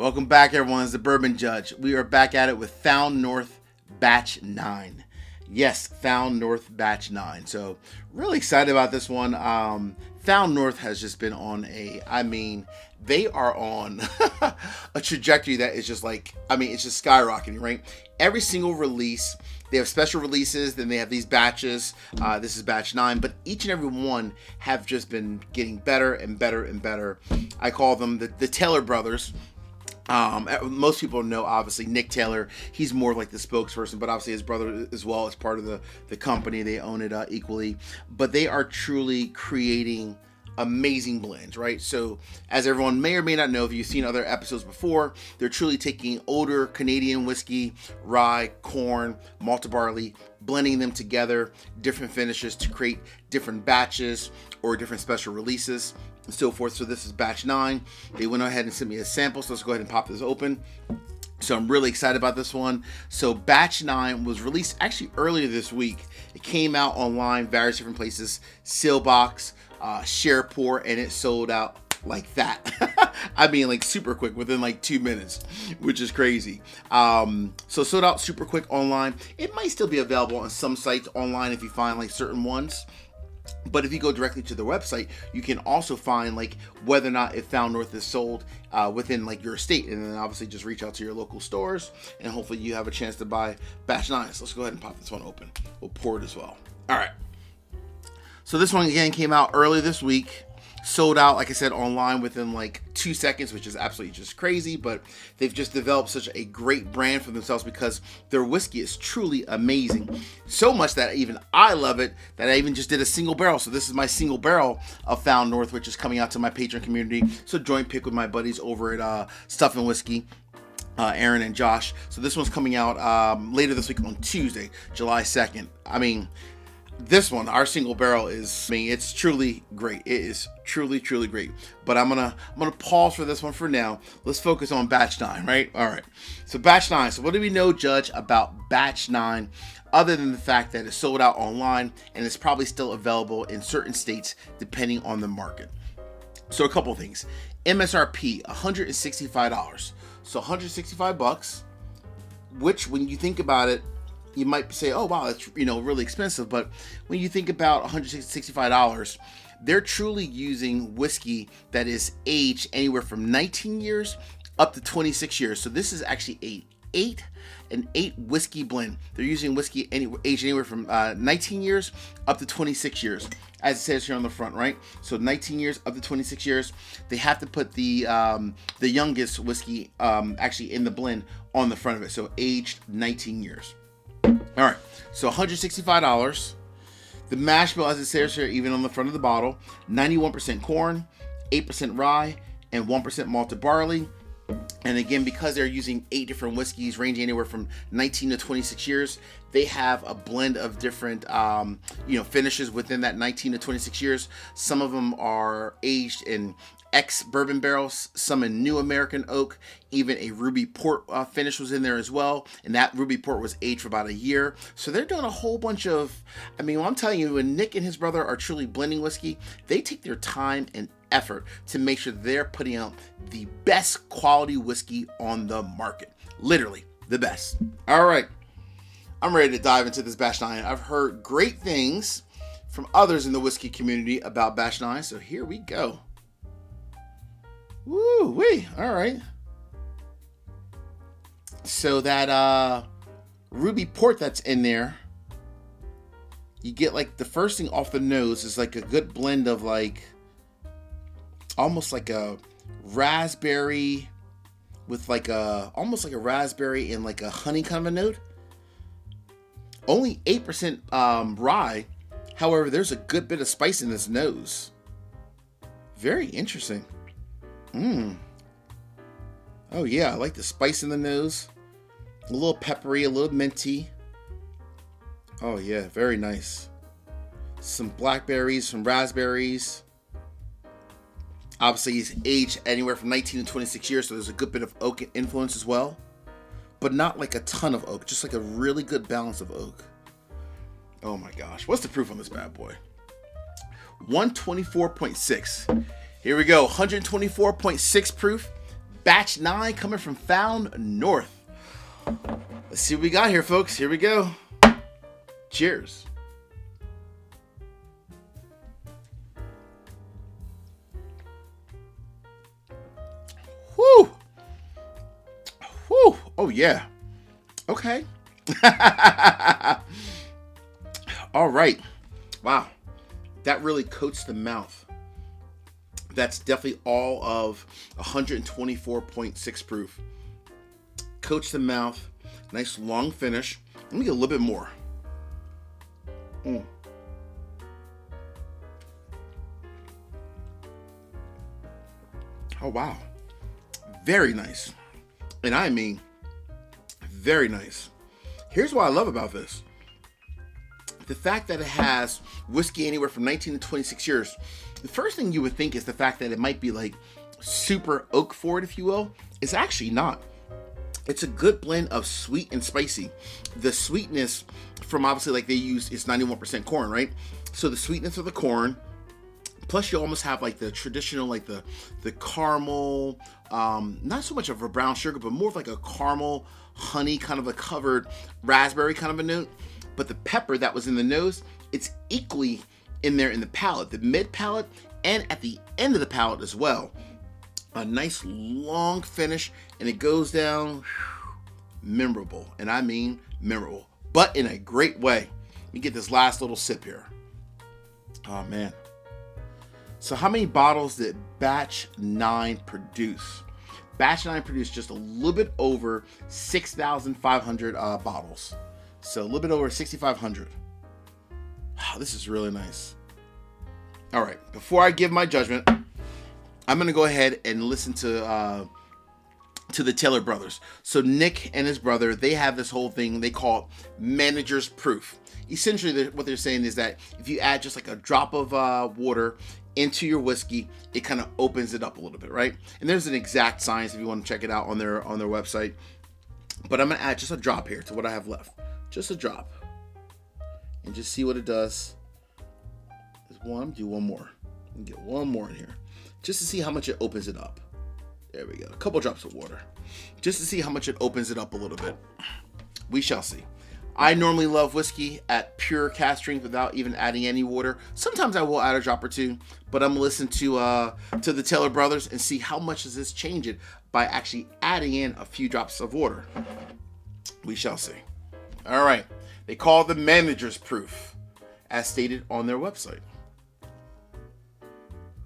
Welcome back, everyone. It's the Bourbon Judge. We are back at it with Found North Batch 9. Yes, Found North Batch 9. So, really excited about this one. Found North has just been on they are on a trajectory that is just it's just skyrocketing, right? Every single release, they have special releases, then they have these batches. This is batch 9, but each and every one have just been getting better and better and better. I call them the Taylor brothers. Most people know, obviously, Nick Taylor. He's more like the spokesperson, but obviously his brother as well is part of the company. They own it equally, but they are truly creating amazing blends, right? So as everyone may or may not know, if you've seen other episodes before, they're truly taking older Canadian whiskey, rye, corn, malted barley, blending them together, different finishes to create different batches or different special releases and so forth. So this is batch 9. They went ahead and sent me a sample, so let's go ahead and pop this open. So I'm really excited about this one. So batch 9 was released actually earlier this week. It came out online, various different places, Sealbox, Share Pour, and it sold out like that. Like super quick, within 2 minutes, which is crazy. So sold out super quick online. It might still be available on some sites online if you find certain ones. But if you go directly to the website, you can also find whether or not if Found North is sold within your state, and then obviously just reach out to your local stores, and hopefully you have a chance to buy batch 9. So let's go ahead and pop this one open. We'll pour it as well. All right. So this one again came out early this week. Sold out, like I said, online within 2 seconds, which is absolutely just crazy. But they've just developed such a great brand for themselves because their whiskey is truly amazing. So much that even I love it, that I even just did a single barrel. So this is my single barrel of Found North, which is coming out to my Patron community. So joint pick with my buddies over at Stuff and Whiskey. Aaron and Josh. So this one's coming out later this week on Tuesday, July 2nd. This one, our single barrel it's truly great. It is truly, truly great. But I'm gonna pause for this one for now. Let's focus on batch 9, right? All right. So batch 9. So what do we know, Judge, about batch 9, other than the fact that it's sold out online and it's probably still available in certain states depending on the market? So a couple of things. MSRP, $165. So $165, which when you think about it, you might say, oh, wow, that's, really expensive. But when you think about $165, they're truly using whiskey that is aged anywhere from 19 years up to 26 years. So this is actually an eight whiskey blend. They're using whiskey aged anywhere from 19 years up to 26 years, as it says here on the front, right? So 19 years up to 26 years. They have to put the youngest whiskey actually in the blend on the front of it. So aged 19 years. All right, so $165. The mash bill, as it says here, even on the front of the bottle, 91% corn, 8% rye, and 1% malted barley. And again, because they're using 8 different whiskeys ranging anywhere from 19 to 26 years, they have a blend of different, finishes within that 19 to 26 years. Some of them are aged in ex-bourbon barrels, some in new American oak, even a ruby port finish was in there as well, and that ruby port was aged for about a year. So they're doing a whole bunch of, I'm telling you, when Nick and his brother are truly blending whiskey, they take their time and effort to make sure they're putting out the best quality whiskey on the market. Literally, the best. All right, I'm ready to dive into this batch 9. I've heard great things from others in the whiskey community about batch 9, so here we go. Woo-wee, all right. So that ruby port that's in there, you get the first thing off the nose is a good blend of almost like a raspberry with almost like a raspberry and a honey kind of a note. Only 8% rye. However, there's a good bit of spice in this nose. Very interesting. Oh yeah, I like the spice in the nose. A little peppery, a little minty. Oh yeah, very nice. Some blackberries, some raspberries. Obviously, he's aged anywhere from 19 to 26 years, so there's a good bit of oak influence as well. But not a ton of oak, just a really good balance of oak. Oh my gosh, what's the proof on this bad boy? 124.6. Here we go, 124.6 proof. Batch 9 coming from Found North. Let's see what we got here, folks. Here we go. Cheers. Whew. Whew. Oh, yeah. Okay. All right. Wow. That really coats the mouth. That's definitely all of 124.6 proof. Coats the mouth. Nice long finish. Let me get a little bit more. Oh, wow. Very nice. And I mean, very nice. Here's what I love about this. The fact that it has whiskey anywhere from 19 to 26 years. The first thing you would think is the fact that it might be like super oak forward, if you will. It's actually not. It's a good blend of sweet and spicy. The sweetness from obviously like they use is 91% corn, right? So the sweetness of the corn, plus you almost have like the traditional, like the caramel, not so much of a brown sugar, but more of like a caramel, honey, kind of a covered raspberry kind of a note. But the pepper that was in the nose, it's equally in there in the palate, the mid palate, and at the end of the palate as well. A nice long finish, and it goes down memorable, and I mean memorable, but in a great way. Let me get this last little sip here. Oh man. So how many bottles did Batch 9 produce? Batch 9 produced just a little bit over 6,500 bottles. So a little bit over 6,500. Wow, this is really nice. All right, before I give my judgment, I'm gonna go ahead and listen to the Taylor brothers. So Nick and his brother, they have this whole thing they call manager's proof. Essentially, what they're saying is that if you add just like a drop of water into your whiskey, it kind of opens it up a little bit, right? And there's an exact science if you want to check it out on their website. But I'm gonna add just a drop here to what I have left. Just a drop. And just see what it does. There's one, do one more. And get one more in here. Just to see how much it opens it up. There we go. A couple drops of water. Just to see how much it opens it up a little bit. We shall see. I normally love whiskey at pure cask strength without even adding any water. Sometimes I will add a drop or two, but I'm gonna listen to the Taylor brothers and see how much does this change it by actually adding in a few drops of water. We shall see. All right. They call the manager's proof, as stated on their website.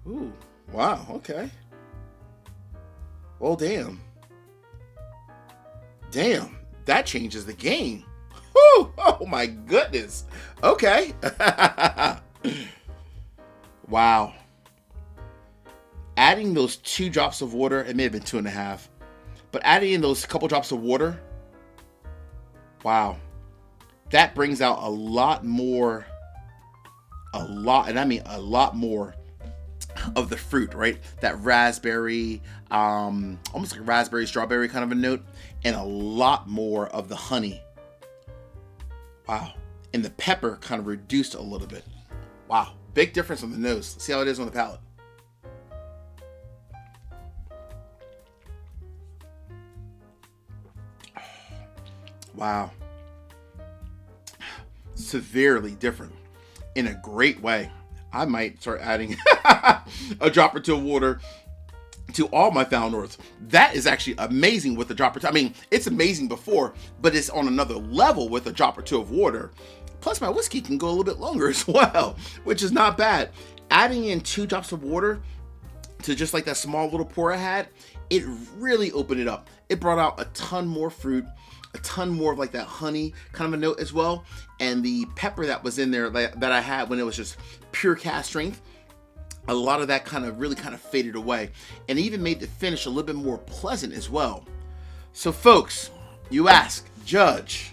Ooh, wow, okay. Well, damn. Damn, that changes the game. Whew, oh my goodness. Okay. Wow. Adding those 2 drops of water, it may have been 2.5, but adding in those couple drops of water, wow. That brings out a lot more of the fruit, right? That raspberry, almost like a raspberry strawberry kind of a note, and a lot more of the honey. Wow. And the pepper kind of reduced a little bit. Wow. Big difference on the nose. Let's see how it is on the palate. Wow. Severely different in a great way. I might start adding a drop or two of water to all my Found Norths. That is actually amazing with a drop or two. I mean, it's amazing before, but it's on another level with a drop or two of water. Plus, my whiskey can go a little bit longer as well, which is not bad. Adding in 2 drops of water to just like that small little pour I had, it really opened it up. It brought out a ton more fruit, a ton more of like that honey kind of a note as well. And the pepper that was in there that I had when it was just pure cask strength, a lot of that kind of really faded away, and even made the finish a little bit more pleasant as well. So folks, you ask, Judge,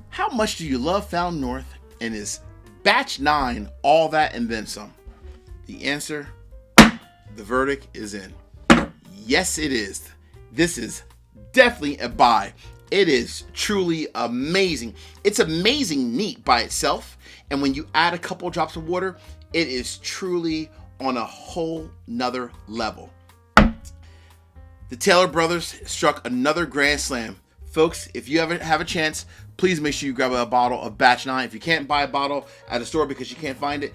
how much do you love Found North, and is Batch 9 all that and then some? The answer, the verdict is in. Yes, it is. This is definitely a buy. It is truly amazing. It's amazing neat by itself, and when you add a couple drops of water, it is truly on a whole nother level. The Taylor brothers struck another grand slam. Folks, if you ever have a chance, please make sure you grab a bottle of Batch 9. If you can't buy a bottle at a store because you can't find it,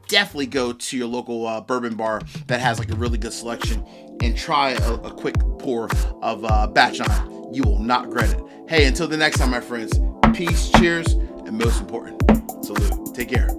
definitely go to your local bourbon bar that has like a really good selection and try a quick pour of Batch 9. You will not regret it. Hey, until the next time, my friends, peace, cheers, and most important, salute. Take care.